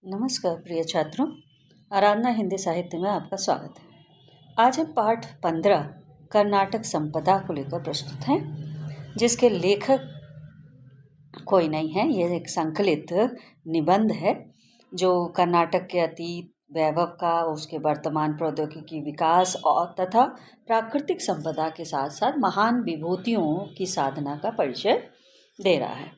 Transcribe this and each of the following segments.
नमस्कार प्रिय छात्रों, आराधना हिंदी साहित्य में आपका स्वागत है। आज हम पाठ 15 कर्नाटक संपदा को लेकर प्रस्तुत हैं, जिसके लेखक कोई नहीं है। यह एक संकलित निबंध है जो कर्नाटक के अतीत, वैभव का, उसके वर्तमान प्रौद्योगिकी विकास और तथा प्राकृतिक संपदा के साथ साथ महान विभूतियों की साधना का परिचय दे रहा है।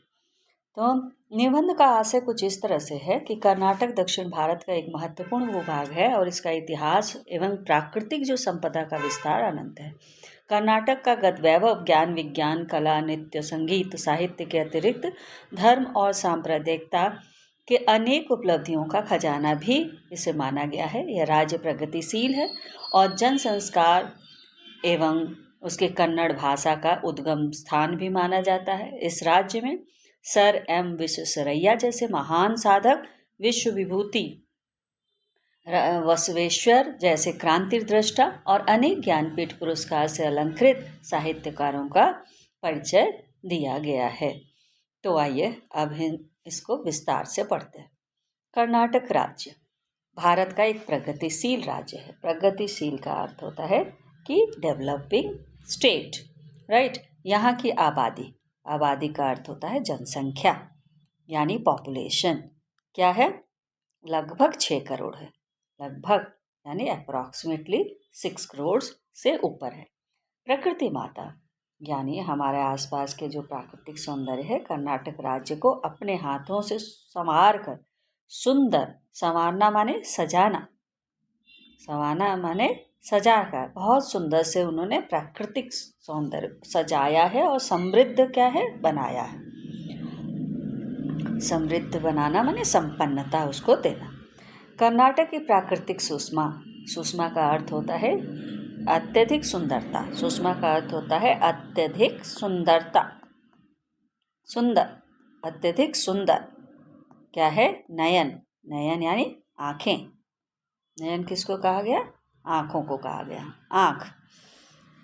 तो निबंध का आशय कुछ इस तरह से है कि कर्नाटक दक्षिण भारत का एक महत्वपूर्ण भूभाग है और इसका इतिहास एवं प्राकृतिक जो संपदा का विस्तार अनंत है। कर्नाटक का गत वैभव ज्ञान, विज्ञान, कला, नृत्य, संगीत, साहित्य के अतिरिक्त धर्म और सांप्रदायिकता के अनेक उपलब्धियों का खजाना भी इसे माना गया है। यह राज्य प्रगतिशील है और जन संस्कार एवं उसके कन्नड़ भाषा का उद्गम स्थान भी माना जाता है। इस राज्य में सर एम विश्वेश्वरैया जैसे महान साधक, विश्व विभूति बसवेश्वर जैसे क्रांति दृष्टा और अनेक ज्ञानपीठ पुरस्कार से अलंकृत साहित्यकारों का परिचय दिया गया है। तो आइए अब इसको विस्तार से पढ़ते हैं। कर्नाटक राज्य भारत का एक प्रगतिशील राज्य है। प्रगतिशील का अर्थ होता है कि डेवलपिंग स्टेट, राइट। यहाँ की आबादी का अर्थ होता है जनसंख्या, यानी पॉपुलेशन क्या है, लगभग 6 करोड़ है। लगभग यानी अप्रॉक्सीमेटली 6 करोड़ से ऊपर है। प्रकृति माता यानी हमारे आसपास के जो प्राकृतिक सौंदर्य है, कर्नाटक राज्य को अपने हाथों से संवार कर सुंदर, संवारना माने सजाना, संवारना माने सजा कर बहुत सुंदर से उन्होंने प्राकृतिक सौंदर्य सजाया है और समृद्ध क्या है, बनाया है। समृद्ध बनाना माने संपन्नता उसको देना। कर्नाटक की प्राकृतिक सुषमा का अर्थ होता है अत्यधिक सुंदरता। सुषमा का अर्थ होता है अत्यधिक सुंदरता, सुंदर, अत्यधिक सुंदर क्या है, नयन। नयन यानी आँखें। नयन किसको कहा गया, आँखों को कहा गया, आँख।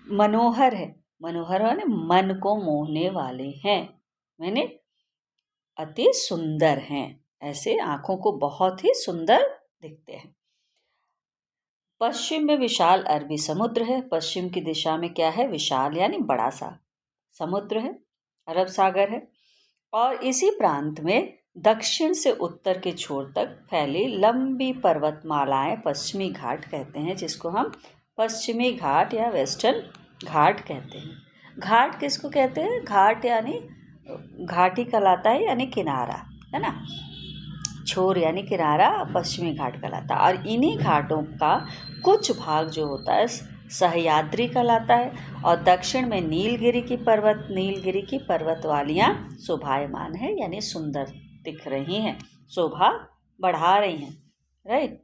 मनोहर है, मनोहर माने मन को मोहने वाले हैं, मैंने अति सुंदर हैं, ऐसे आँखों को बहुत ही सुंदर दिखते हैं। पश्चिम में विशाल अरबी समुद्र है। पश्चिम की दिशा में क्या है, विशाल यानी बड़ा सा समुद्र है, अरब सागर है। और इसी प्रांत में दक्षिण से उत्तर के छोर तक फैली लंबी पर्वतमालाएं पश्चिमी घाट कहते हैं, जिसको हम पश्चिमी घाट या वेस्टर्न घाट कहते हैं। घाट किसको कहते हैं, घाट यानी घाटी कहलाता है, यानी किनारा है ना। छोर यानी किनारा, पश्चिमी घाट कहलाता है। और इन्हीं घाटों का कुछ भाग जो होता है सह्याद्री कहलाता है। और दक्षिण में नीलगिरी की पर्वत वालियाँ शोभायमान है, यानी सुंदर दिख रही हैं, शोभा बढ़ा रही हैं, राइट।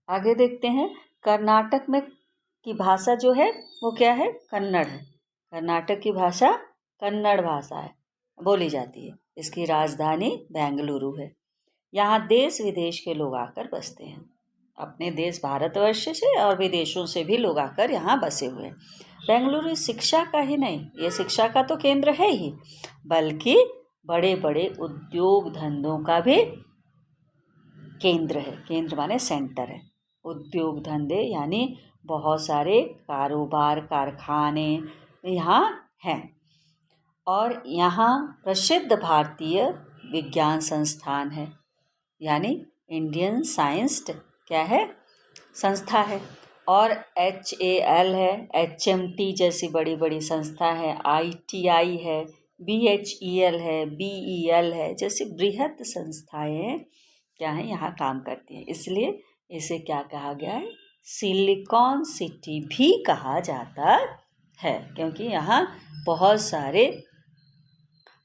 आगे देखते हैं। कर्नाटक में की भाषा जो है वो क्या है, कन्नड़ है। कर्नाटक की भाषा कन्नड़ भाषा है, बोली जाती है। इसकी राजधानी बेंगलुरु है। यहाँ देश विदेश के लोग आकर बसते हैं। अपने देश भारतवर्ष से और विदेशों से भी लोग आकर यहाँ बसे हुए हैं। बेंगलुरु शिक्षा का ही नहीं, ये शिक्षा का तो केंद्र है ही, बल्कि बड़े बड़े उद्योग धंधों का भी केंद्र है। केंद्र माने सेंटर है। उद्योग धंधे यानी बहुत सारे कारोबार, कारखाने यहाँ हैं। और यहाँ प्रसिद्ध भारतीय विज्ञान संस्थान है, यानी इंडियन साइंस क्या है, संस्था है। और HAL है, HMT जैसी बड़ी बड़ी संस्था है, ITI है, BHEL है, BEL है, जैसी बृहद संस्थाएं क्या है, यहाँ काम करती हैं। इसलिए इसे क्या कहा गया है, सिलिकॉन सिटी भी कहा जाता है, क्योंकि यहाँ बहुत सारे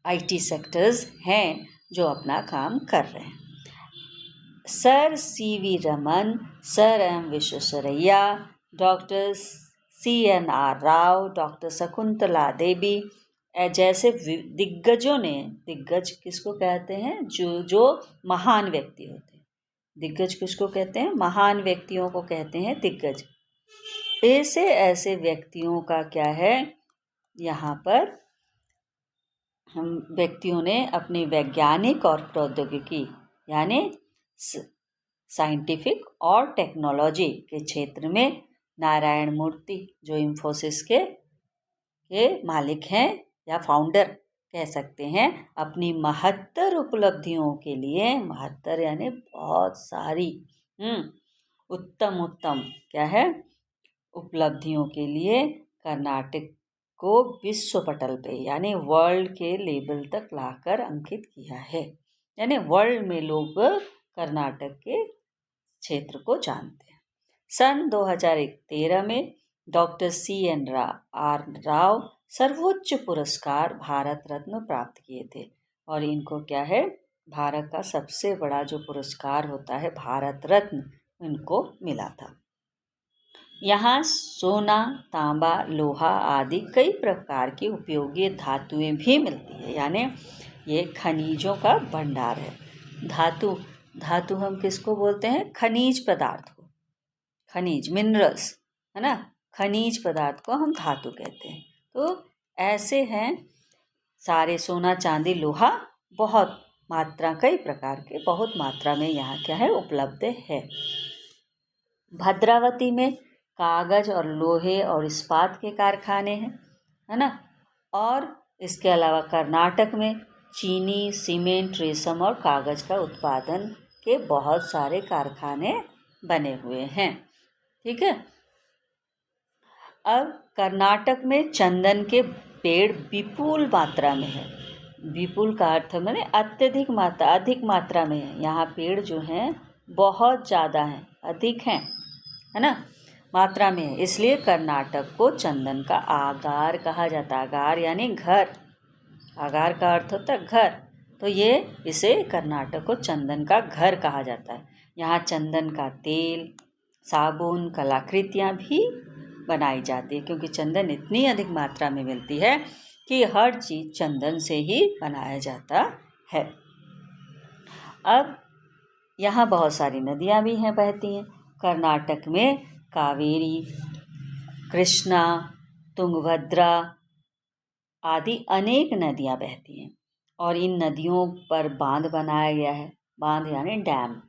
IT सेक्टर्स हैं जो अपना काम कर रहे हैं। Sir CV Raman, sir M Visvesvaraya, doctor CNR Rao, doctor Shakuntala Devi जैसे दिग्गजों ने, दिग्गज किसको कहते हैं, जो महान व्यक्ति होते हैं। दिग्गज किसको कहते हैं, महान व्यक्तियों को कहते हैं दिग्गज। ऐसे व्यक्तियों का क्या है, यहाँ पर हम व्यक्तियों ने अपनी वैज्ञानिक और प्रौद्योगिकी यानी साइंटिफिक और टेक्नोलॉजी के क्षेत्र में नारायण मूर्ति, जो इन्फोसिस के मालिक हैं या फाउंडर कह सकते हैं, अपनी महत्तर उपलब्धियों के लिए, महत्तर यानी बहुत सारी उत्तम उत्तम क्या है उपलब्धियों के लिए कर्नाटक को विश्व पटल पे यानी वर्ल्ड के लेवल तक लाकर अंकित किया है। यानी वर्ल्ड में लोग कर्नाटक के क्षेत्र को जानते हैं। सन 2013 में डॉक्टर CN राव सर्वोच्च पुरस्कार भारत रत्न प्राप्त किए थे। और इनको क्या है, भारत का सबसे बड़ा जो पुरस्कार होता है भारत रत्न, इनको मिला था। यहाँ सोना, तांबा, लोहा आदि कई प्रकार की उपयोगी धातुएं भी मिलती है। यानी ये खनिजों का भंडार है। धातु हम किसको बोलते हैं? खनिज पदार्थ को, खनिज मिनरल्स है ना, खनिज पदार्थ को हम धातु कहते हैं। तो ऐसे हैं सारे सोना, चांदी, लोहा बहुत मात्रा, कई प्रकार के बहुत मात्रा में यहाँ क्या है उपलब्ध है। भद्रावती में कागज और लोहे और इस्पात के कारखाने हैं, है ना। और इसके अलावा कर्नाटक में चीनी, सीमेंट, रेशम और कागज का उत्पादन के बहुत सारे कारखाने बने हुए हैं। ठीक है। अब कर्नाटक में चंदन के पेड़ विपुल मात्रा में है। विपुल का अर्थ मैंने अत्यधिक मात्रा, अधिक मात्रा में है। यहाँ पेड़ जो हैं बहुत ज़्यादा हैं, अधिक हैं, है ना, मात्रा में है। इसलिए कर्नाटक को चंदन का आगार कहा जाता है। आगार यानी घर, आगार का अर्थ होता है घर। तो ये इसे कर्नाटक को चंदन का घर कहा जाता है। यहाँ चंदन का तेल, साबुन, कलाकृतियाँ भी बनाई जाती है, क्योंकि चंदन इतनी अधिक मात्रा में मिलती है कि हर चीज़ चंदन से ही बनाया जाता है। अब यहाँ बहुत सारी नदियाँ भी हैं, बहती हैं। कर्नाटक में कावेरी, कृष्णा, तुंगभद्रा आदि अनेक नदियाँ बहती हैं और इन नदियों पर बांध बनाया गया है। बांध यानी डैम,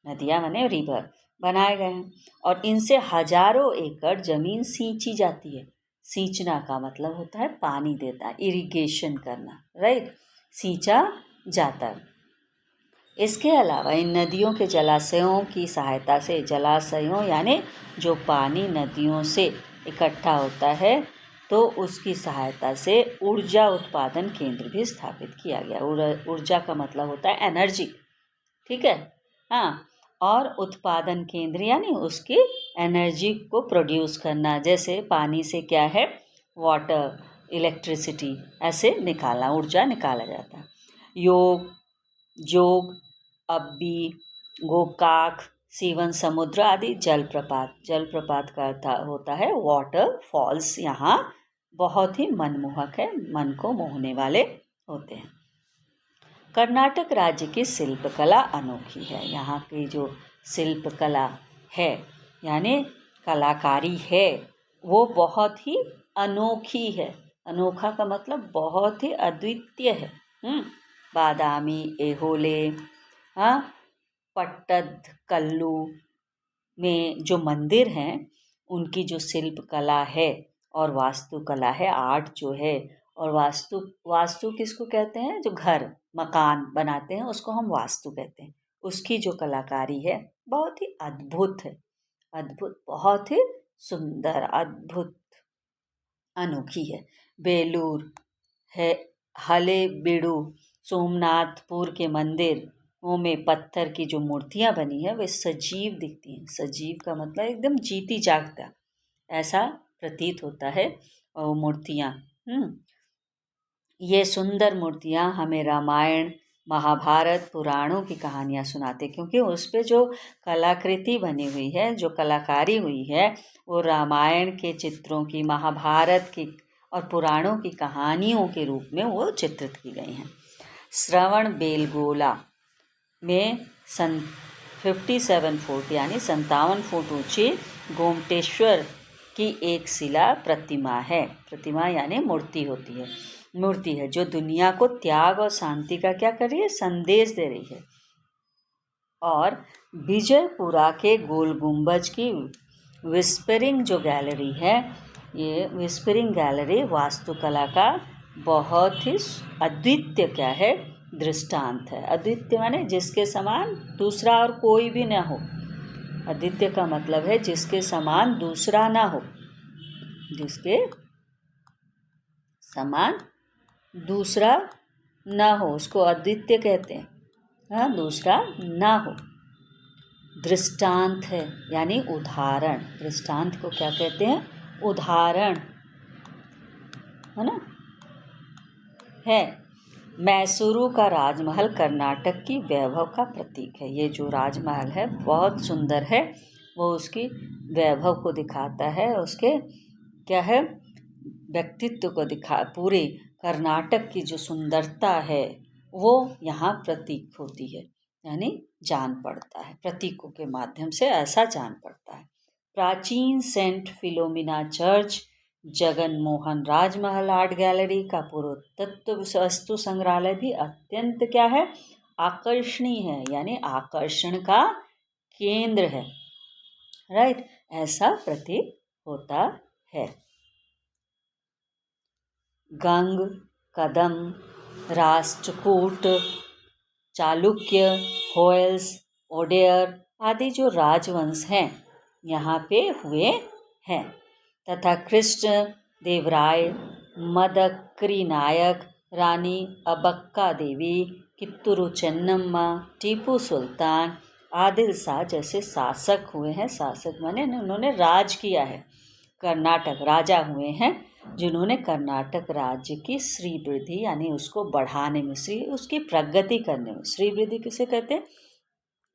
नदियाँ माने रिवर बनाए गए हैं और इनसे हजारों एकड़ जमीन सींची जाती है। सींचना का मतलब होता है पानी देता, इरिगेशन करना, राइट, सींचा जाता है। इसके अलावा इन नदियों के जलाशयों की सहायता से, जलाशयों यानी जो पानी नदियों से इकट्ठा होता है, तो उसकी सहायता से ऊर्जा उत्पादन केंद्र भी स्थापित किया गया। ऊर्जा का मतलब होता है एनर्जी, ठीक है, हाँ। और उत्पादन केंद्र यानी उसकी एनर्जी को प्रोड्यूस करना, जैसे पानी से क्या है वाटर, इलेक्ट्रिसिटी ऐसे निकालना, ऊर्जा निकाला जाता है। जोग, अब्बी, गोकाक, सीवन समुद्र आदि जलप्रपात का अर्थ होता है वाटर फॉल्स, यहाँ बहुत ही मनमोहक है, मन को मोहने वाले होते हैं। कर्नाटक राज्य की शिल्पकला अनोखी है। यहाँ की जो शिल्पकला है यानी कलाकारी है, वो बहुत ही अनोखी है। अनोखा का मतलब बहुत ही अद्वितीय है। बादामी, ऐहोले, हाँ, पट्टदकल्लू में जो मंदिर हैं उनकी जो शिल्पकला है और वास्तुकला है, आर्ट जो है, और वास्तु किसको कहते हैं? जो घर मकान बनाते हैं उसको हम वास्तु कहते हैं। उसकी जो कलाकारी है बहुत ही अद्भुत है, अद्भुत, बहुत ही सुंदर, अद्भुत, अनोखी है। बेलूर है, हलेबीडु, सोमनाथपुर के मंदिरों में पत्थर की जो मूर्तियाँ बनी है वे सजीव दिखती हैं। सजीव का मतलब एकदम जीती जागता, ऐसा प्रतीत होता है। और मूर्तियाँ, ये सुंदर मूर्तियाँ हमें रामायण, महाभारत, पुराणों की कहानियाँ सुनाते, क्योंकि उस पे जो कलाकृति बनी हुई है, जो कलाकारी हुई है, वो रामायण के चित्रों की, महाभारत की और पुराणों की कहानियों के रूप में वो चित्रित की गई हैं। श्रवण बेलगोला में 57 फुट यानी 57 फुट ऊंची गोमटेश्वर की एक शिला प्रतिमा है। प्रतिमा यानी मूर्ति होती है, मूर्ति है जो दुनिया को त्याग और शांति का क्या कर रही है? संदेश दे रही है। और विजयपुरा के गोल गुंबज की विस्परिंग जो गैलरी है, ये विस्परिंग गैलरी वास्तुकला का बहुत ही अद्वितीय क्या है, दृष्टांत है। अद्वितीय माने जिसके समान दूसरा और कोई भी न हो। अद्वितीय का मतलब है जिसके समान दूसरा ना हो, जिसके समान दूसरा ना हो उसको अद्वितीय कहते हैं। हाँ, दूसरा ना हो। दृष्टांत है यानी उदाहरण। दृष्टांत को क्या कहते हैं? उदाहरण, है ना। है मैसूरू का राजमहल कर्नाटक की वैभव का प्रतीक है। ये जो राजमहल है बहुत सुंदर है, वो उसकी वैभव को दिखाता है, उसके क्या है, व्यक्तित्व को पूरे कर्नाटक की जो सुंदरता है वो यहाँ प्रतीक होती है, यानी जान पड़ता है। प्रतीकों के माध्यम से ऐसा जान पड़ता है। प्राचीन saint Philomena church, Jagan Mohan Rajmahal art gallery का पुरातत्व वस्तु संग्रहालय भी अत्यंत क्या है, आकर्षणीय है, यानी आकर्षण का केंद्र है। राइट, ऐसा प्रतीक होता है। गंग, कदम, राष्ट्रकूट, चालुक्य, होयल्स, ओडेयर आदि जो राजवंश हैं यहाँ पे हुए हैं, तथा कृष्ण देवराय, मदकरी नायक, रानी अबक्का देवी, कित्तूरू चेन्नम्मा, टीपू सुल्तान, आदिल शाह जैसे शासक हुए हैं। शासक माने उन्होंने राज किया है। कर्नाटक राजा हुए हैं जिन्होंने कर्नाटक राज्य की श्री वृद्धि यानी उसको बढ़ाने में, उसकी प्रगति करने में, श्री वृद्धि किसे कहते हैं,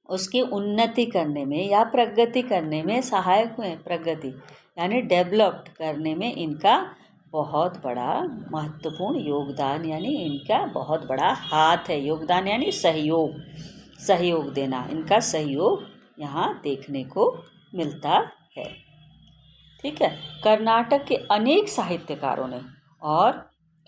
उसकी उन्नति करने में या प्रगति करने में सहायक हुए। प्रगति यानी डेवलप्ड करने में इनका बहुत बड़ा महत्वपूर्ण योगदान, यानी इनका बहुत बड़ा हाथ है। योगदान यानी सहयोग, सहयोग देना, इनका सहयोग यहाँ देखने को मिलता है। ठीक है। कर्नाटक के अनेक साहित्यकारों ने, और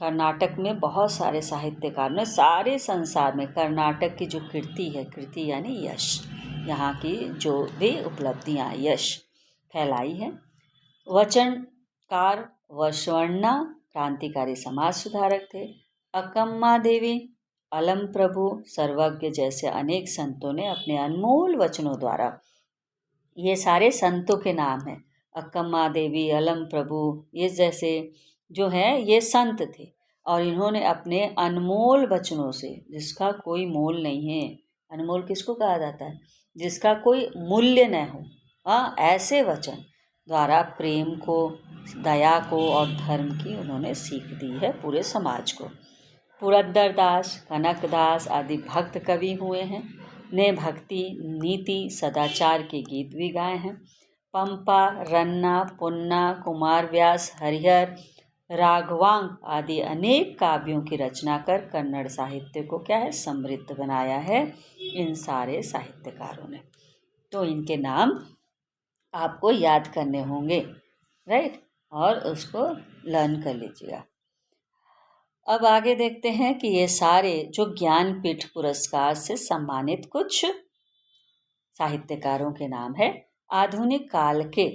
कर्नाटक में बहुत सारे साहित्यकार ने सारे संसार में कर्नाटक की जो कीर्ति है, कीर्ति यानी यश, यहाँ की जो भी उपलब्धियाँ, यश फैलाई है। वचनकार वसवर्णा क्रांतिकारी समाज सुधारक थे। अकम्मा देवी, अलम प्रभु, सर्वज्ञ जैसे अनेक संतों ने अपने अनमोल वचनों द्वारा, ये सारे संतों के नाम हैं, अक्कम्मा देवी, अलम प्रभु, ये जैसे जो हैं ये संत थे, और इन्होंने अपने अनमोल वचनों से, जिसका कोई मोल नहीं है, अनमोल किसको कहा जाता है, जिसका कोई मूल्य न हो, हाँ, ऐसे वचन द्वारा प्रेम को, दया को और धर्म की उन्होंने सीख दी है पूरे समाज को। पुरंदर दास, कनकदास आदि भक्त कवि हुए हैं, ने भक्ति, नीति, सदाचार के गीत भी गाए हैं। पंपा, रन्ना, पुन्ना, कुमार व्यास, हरिहर, राघवांग आदि अनेक काव्यों की रचना कर कन्नड़ साहित्य को क्या है, समृद्ध बनाया है इन सारे साहित्यकारों ने। तो इनके नाम आपको याद करने होंगे, राइट, और उसको लर्न कर लीजिएगा। अब आगे देखते हैं कि ये सारे जो ज्ञानपीठ पुरस्कार से सम्मानित कुछ साहित्यकारों के नाम है। आधुनिक काल के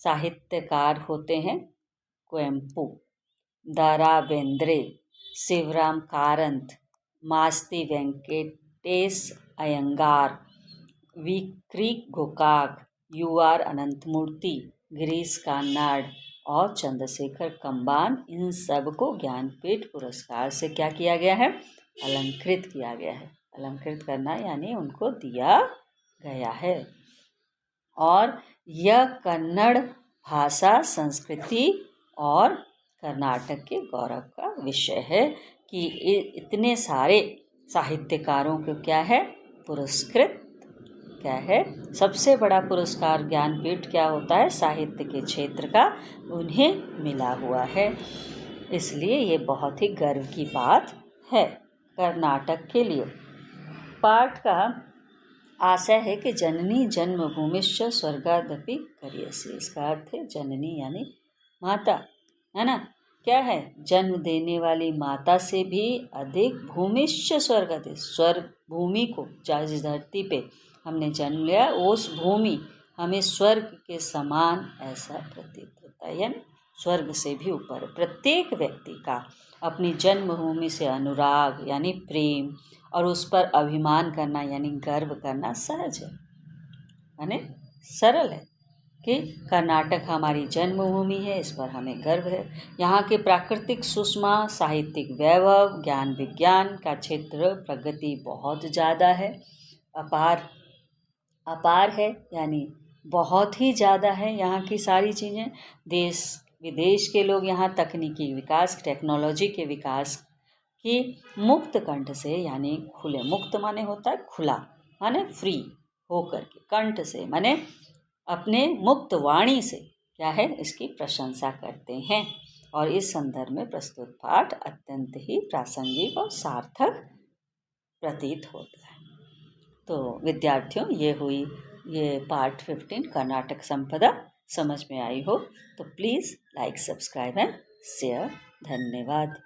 साहित्यकार होते हैं कुवेंपु, दारा बेंद्रे, शिवराम कारंत, मास्ती वेंकटेश अयंगार, विक्री गोकाक, यूआर अनंतमूर्ति, गिरीश कार्नाड और चंद्रशेखर कंबान, इन सब को ज्ञानपीठ पुरस्कार से क्या किया गया है, अलंकृत किया गया है। अलंकृत करना यानी उनको दिया गया है। और यह कन्नड़ भाषा, संस्कृति और कर्नाटक के गौरव का विषय है कि इतने सारे साहित्यकारों को क्या है, पुरस्कृत क्या है, सबसे बड़ा पुरस्कार ज्ञानपीठ क्या होता है, साहित्य के क्षेत्र का उन्हें मिला हुआ है। इसलिए ये बहुत ही गर्व की बात है कर्नाटक के लिए। पाठ का आशय है कि जननी जन्मभूमिश्च स्वर्गादपि करियसी। इसका अर्थ है जननी यानी माता, है ना, क्या है, जन्म देने वाली माता से भी अधिक भूमिश्च स्वर्गति, स्वर्ग भूमि को, जिस धरती पे हमने जन्म लिया उस भूमि हमें स्वर्ग के समान ऐसा प्रतीत होता है, यानी स्वर्ग से भी ऊपर। प्रत्येक व्यक्ति का अपनी जन्मभूमि से अनुराग यानी प्रेम और उस पर अभिमान करना यानी गर्व करना सहज है, यानी सरल है कि कर्नाटक हमारी जन्मभूमि है, इस पर हमें गर्व है। यहाँ के प्राकृतिक सुषमा, साहित्यिक वैभव, ज्ञान विज्ञान का क्षेत्र प्रगति बहुत ज़्यादा है, अपार अपार है, यानी बहुत ही ज़्यादा है यहाँ की सारी चीज़ें। देश विदेश के लोग यहाँ तकनीकी विकास, टेक्नोलॉजी के विकास की मुक्त कंठ से, यानी खुले, मुक्त माने होता है खुला, माने फ्री होकर के, कंठ से माने अपने मुक्त वाणी से क्या है, इसकी प्रशंसा करते हैं। और इस संदर्भ में प्रस्तुत पाठ अत्यंत ही प्रासंगिक और सार्थक प्रतीत होता है। तो विद्यार्थियों, ये पार्ट 15 कर्नाटक संपदा समझ में आई हो तो please like, subscribe and share. धन्यवाद।